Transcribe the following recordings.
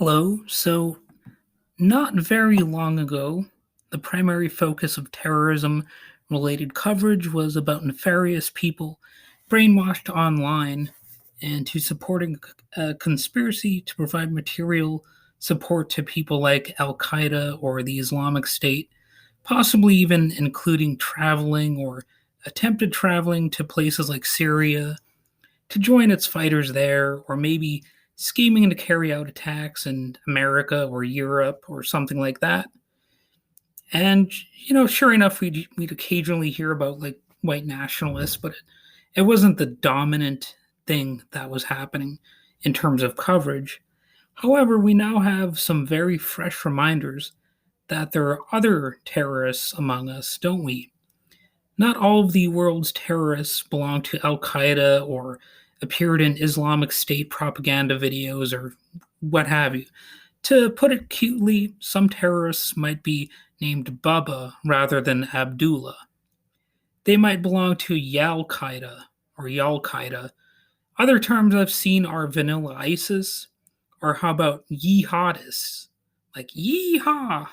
Hello. Not very long ago, the primary focus of terrorism related coverage was about nefarious people brainwashed online and to supporting a conspiracy to provide material support to people like al-Qaeda or the Islamic State, possibly even including traveling or attempted traveling to places like Syria to join its fighters there, or maybe scheming to carry out attacks in America or Europe or something like that. And sure enough, we'd occasionally hear about like white nationalists, but it wasn't the dominant thing that was happening in terms of coverage. However, we now have some very fresh reminders that there are other terrorists among us, don't we? Not all of the world's terrorists belong to Al Qaeda or appeared in Islamic State propaganda videos or what have you. To put it cutely, some terrorists might be named Bubba rather than Abdullah. They might belong to Yal Qaeda or Yal Qaeda. Other terms I've seen are vanilla ISIS, or how about Yeehawdists? Like, yeehaw!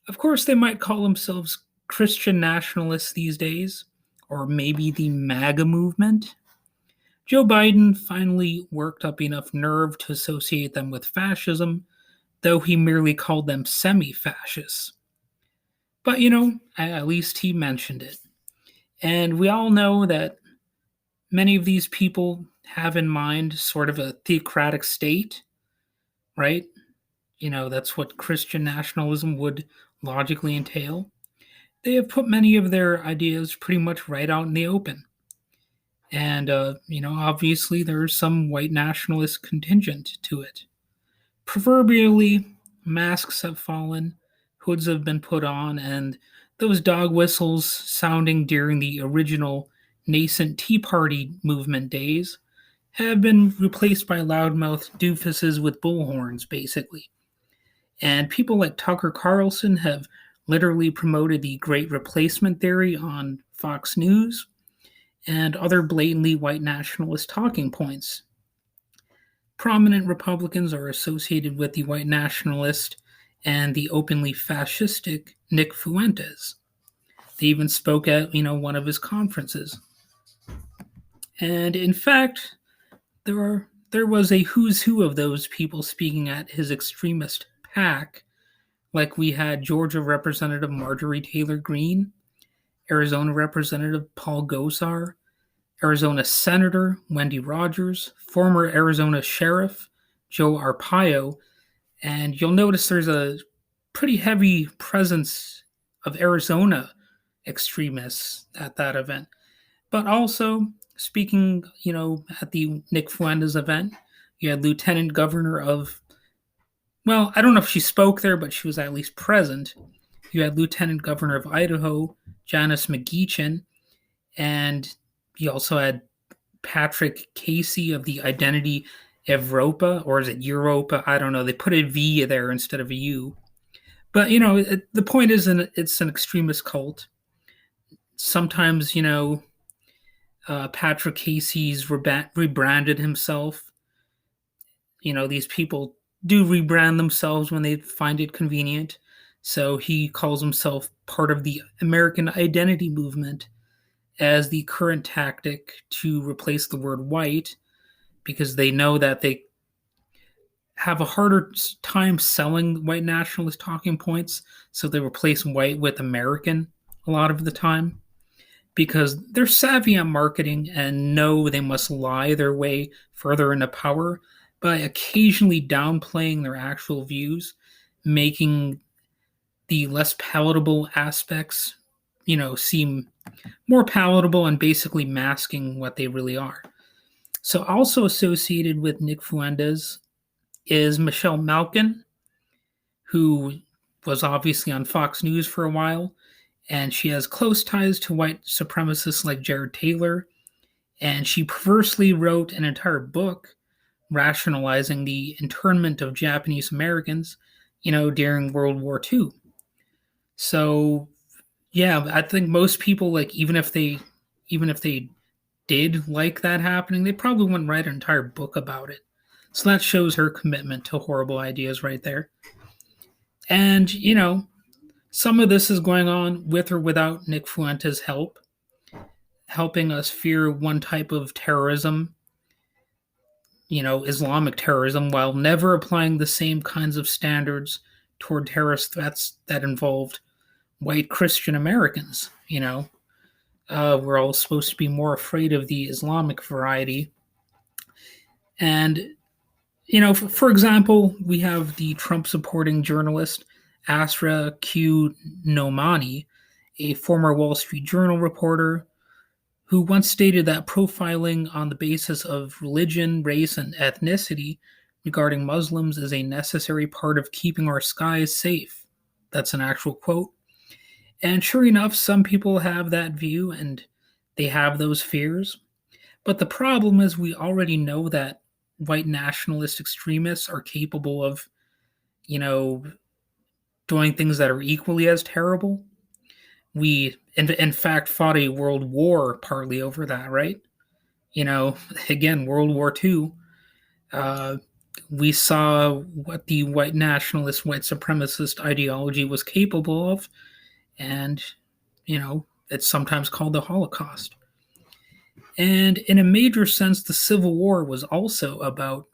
Of course, they might call themselves Christian nationalists these days, or maybe the MAGA movement. Joe Biden finally worked up enough nerve to associate them with fascism, though he merely called them semi-fascists. But at least he mentioned it. And we all know that many of these people have in mind sort of a theocratic state, right? That's what Christian nationalism would logically entail. They have put many of their ideas pretty much right out in the open. And, obviously there's some white nationalist contingent to it. Proverbially, masks have fallen, hoods have been put on, and those dog whistles sounding during the original nascent Tea Party movement days have been replaced by loudmouth doofuses with bullhorns, basically. And people like Tucker Carlson have literally promoted the Great Replacement theory on Fox News and other blatantly white nationalist talking points. Prominent Republicans are associated with the white nationalist and the openly fascistic Nick Fuentes. They even spoke at, one of his conferences. And in fact, there was a who's who of those people speaking at his extremist PAC, like we had Georgia Representative Marjorie Taylor Greene, Arizona Representative Paul Gosar, Arizona Senator Wendy Rogers, former Arizona Sheriff Joe Arpaio, and you'll notice there's a pretty heavy presence of Arizona extremists at that event. But also, speaking, at the Nick Fuentes event, you had Lieutenant Governor of, well, I don't know if she spoke there, but she was at least present. You had Lieutenant Governor of Idaho, Janice McGeachin, and you also had Patrick Casey of the Identity Evropa, or is it Europa? I don't know. They put a V there instead of a U. But, the point is it's an extremist cult. Sometimes, Patrick Casey's rebranded himself. These people do rebrand themselves when they find it convenient. So he calls himself part of the American Identity Movement as the current tactic to replace the word white, because they know that they have a harder time selling white nationalist talking points, so they replace white with American a lot of the time, because they're savvy on marketing and know they must lie their way further into power by occasionally downplaying their actual views, making the less palatable aspects, seem more palatable and basically masking what they really are. So also associated with Nick Fuentes is Michelle Malkin, who was obviously on Fox News for a while, and she has close ties to white supremacists like Jared Taylor, and she perversely wrote an entire book rationalizing the internment of Japanese Americans, during World War II. So, yeah, I think most people, like, even if they did like that happening, they probably wouldn't write an entire book about it. So that shows her commitment to horrible ideas right there. And, some of this is going on with or without Nick Fuentes' help, helping us fear one type of terrorism, Islamic terrorism, while never applying the same kinds of standards toward terrorist threats that involved white Christian Americans. We're all supposed to be more afraid of the Islamic variety. And, for example, we have the Trump supporting journalist Asra Q. Nomani, a former Wall Street Journal reporter who once stated that profiling on the basis of religion, race, and ethnicity regarding Muslims is a necessary part of keeping our skies safe. That's an actual quote. And sure enough, some people have that view and they have those fears. But the problem is, we already know that white nationalist extremists are capable of, you know, doing things that are equally as terrible. We, in fact, fought a world war partly over that, right? Again, World War II. Uh, we saw what the white nationalist, white supremacist ideology was capable of, and, it's sometimes called the Holocaust. And in a major sense, the Civil War was also about,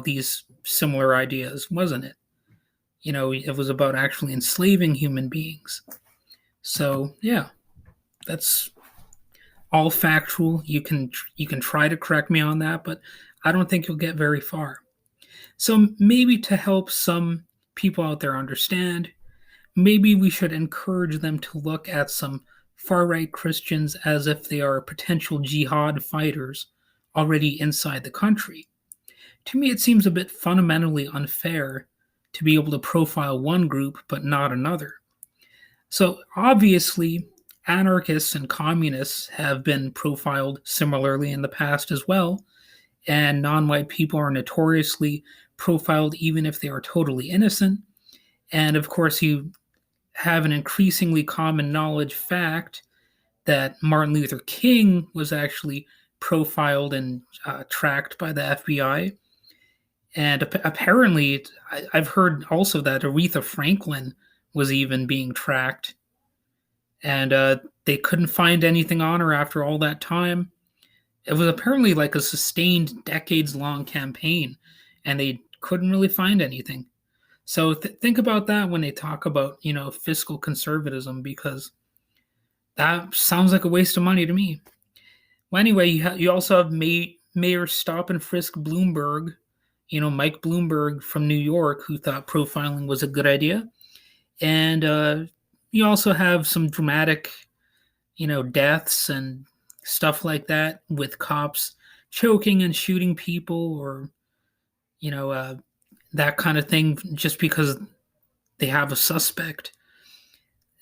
these similar ideas, wasn't it? It was about actually enslaving human beings. So, yeah, that's all factual. You can try to correct me on that, but I don't think you'll get very far. So maybe to help some people out there understand, maybe we should encourage them to look at some far-right Christians as if they are potential jihad fighters already inside the country. To me, it seems a bit fundamentally unfair to be able to profile one group but not another. So obviously, anarchists and communists have been profiled similarly in the past as well, and non white people are notoriously profiled even if they are totally innocent. And of course, you have an increasingly common knowledge fact that Martin Luther King was actually profiled and tracked by the FBI. And apparently, I've heard also that Aretha Franklin was even being tracked. And they couldn't find anything on her after all that time. It was apparently like a sustained decades long campaign, and they couldn't really find anything. So think about that when they talk about, fiscal conservatism, because that sounds like a waste of money to me. Well, anyway, you also have Mayor Stop and Frisk Bloomberg, Mike Bloomberg from New York, who thought profiling was a good idea. And you also have some dramatic, deaths and stuff like that with cops choking and shooting people, or, that kind of thing, just because they have a suspect.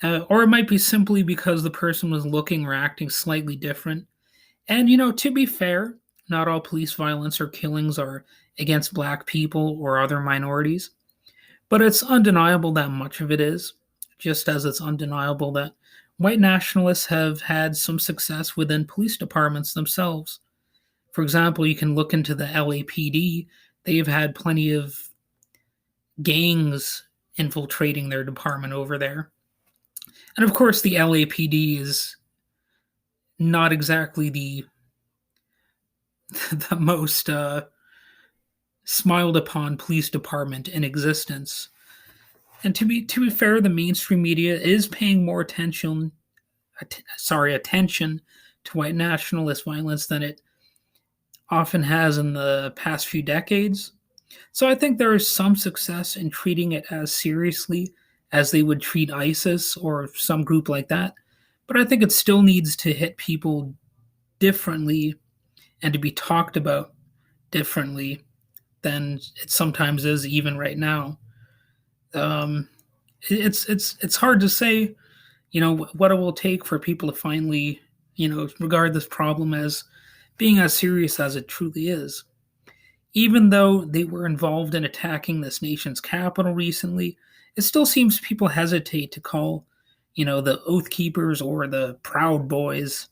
Or it might be simply because the person was looking or acting slightly different. And, to be fair, not all police violence or killings are against black people or other minorities. But it's undeniable that much of it is, just as it's undeniable that white nationalists have had some success within police departments themselves. For example, you can look into the LAPD. They've had plenty of gangs infiltrating their department over there. And of course, the LAPD is not exactly the the most smiled upon police department in existence. And to be fair, the mainstream media is paying more attention to white nationalist violence than it often has in the past few decades. So I think there is some success in treating it as seriously as they would treat ISIS or some group like that. But I think it still needs to hit people differently and to be talked about differently than it sometimes is even right now. Um, it's hard to say, what it will take for people to finally, regard this problem as being as serious as it truly is. Even though they were involved in attacking this nation's capital recently, it still seems people hesitate to call, the Oath Keepers or the Proud Boys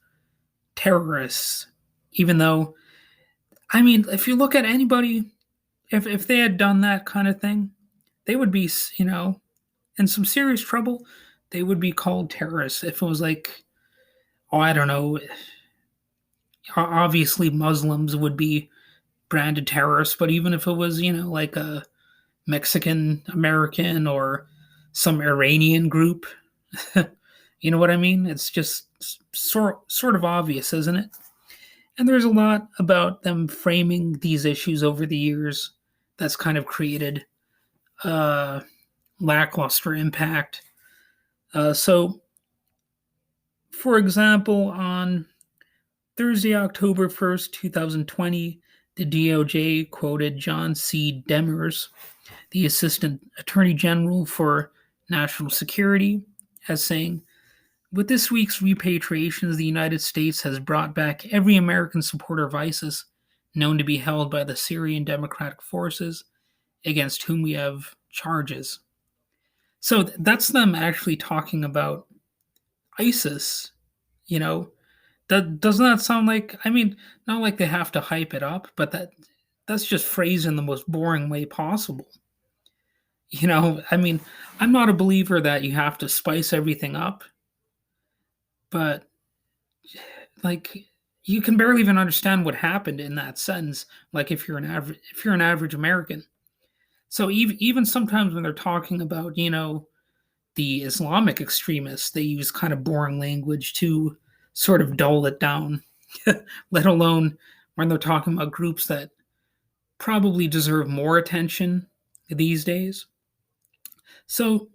terrorists. Even though, I mean, if you look at anybody if they had done that kind of thing, they would be, in some serious trouble. They would be called terrorists. If it was like, oh, I don't know, obviously Muslims would be branded terrorists, but even if it was, like a Mexican American or some Iranian group, you know what I mean? It's just sort of obvious, isn't it? And there's a lot about them framing these issues over the years that's kind of created lackluster impact. So, for example, on Thursday, October 1st, 2020, the DOJ quoted John C. Demers, the Assistant Attorney General for National Security, as saying, with this week's repatriations, the United States has brought back every American supporter of ISIS known to be held by the Syrian Democratic Forces against whom we have charges. So that's them actually talking about ISIS, you know. That doesn't that sound like, I mean, not like they have to hype it up, but that's just phrased in the most boring way possible. I mean, I'm not a believer that you have to spice everything up, but like you can barely even understand what happened in that sentence, like if you're an average American. So even sometimes when they're talking about, the Islamic extremists, they use kind of boring language to sort of dull it down, let alone when they're talking about groups that probably deserve more attention these days. So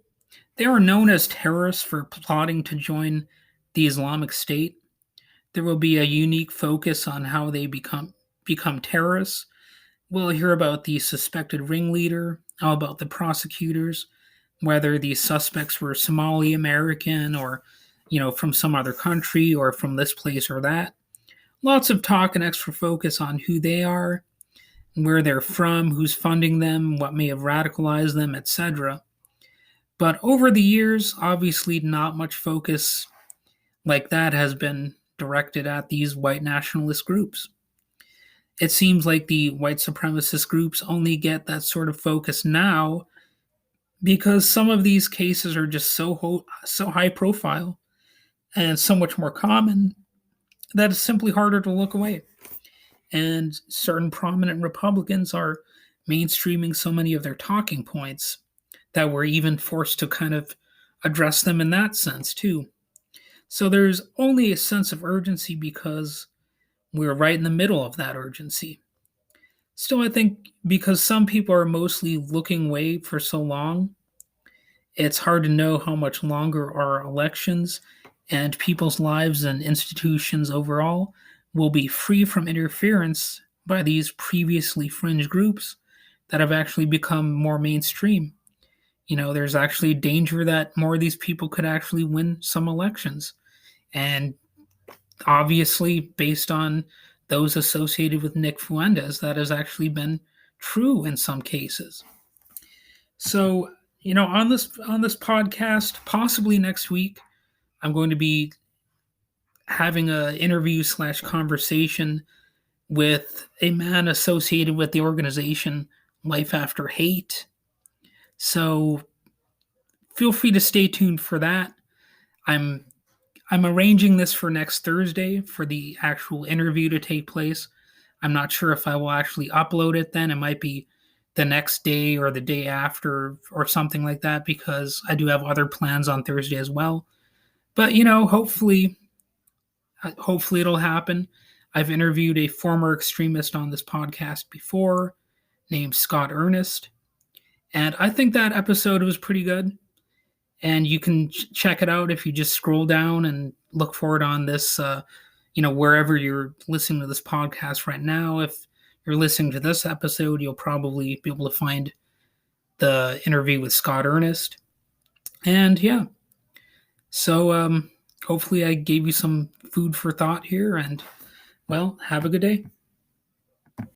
they are known as terrorists for plotting to join the Islamic State. There will be a unique focus on how they become terrorists. We'll hear about the suspected ringleader, how about the prosecutors, whether these suspects were Somali American or, from some other country or from this place or that. Lots of talk and extra focus on who they are, where they're from, who's funding them, what may have radicalized them, etc. But over the years, obviously, not much focus like that has been directed at these white nationalist groups. It seems like the white supremacist groups only get that sort of focus now because some of these cases are just so high profile and so much more common that it's simply harder to look away. And certain prominent Republicans are mainstreaming so many of their talking points that we're even forced to kind of address them in that sense too. So there's only a sense of urgency because we're right in the middle of that urgency. Still, I think because some people are mostly looking away for so long, it's hard to know how much longer our elections and people's lives and institutions overall will be free from interference by these previously fringe groups that have actually become more mainstream. There's actually danger that more of these people could actually win some elections. And obviously, based on those associated with Nick Fuentes, that has actually been true in some cases. So, on this podcast, possibly next week, I'm going to be having an interview / conversation with a man associated with the organization Life After Hate. So feel free to stay tuned for that. I'm arranging this for next Thursday for the actual interview to take place. I'm not sure if I will actually upload it then. It might be the next day or the day after or something like that because I do have other plans on Thursday as well. But, hopefully it'll happen. I've interviewed a former extremist on this podcast before named Scott Ernest. And I think that episode was pretty good. And you can check it out if you just scroll down and look for it on this, wherever you're listening to this podcast right now. If you're listening to this episode, you'll probably be able to find the interview with Scott Ernest. And yeah, so hopefully I gave you some food for thought here. And well, have a good day.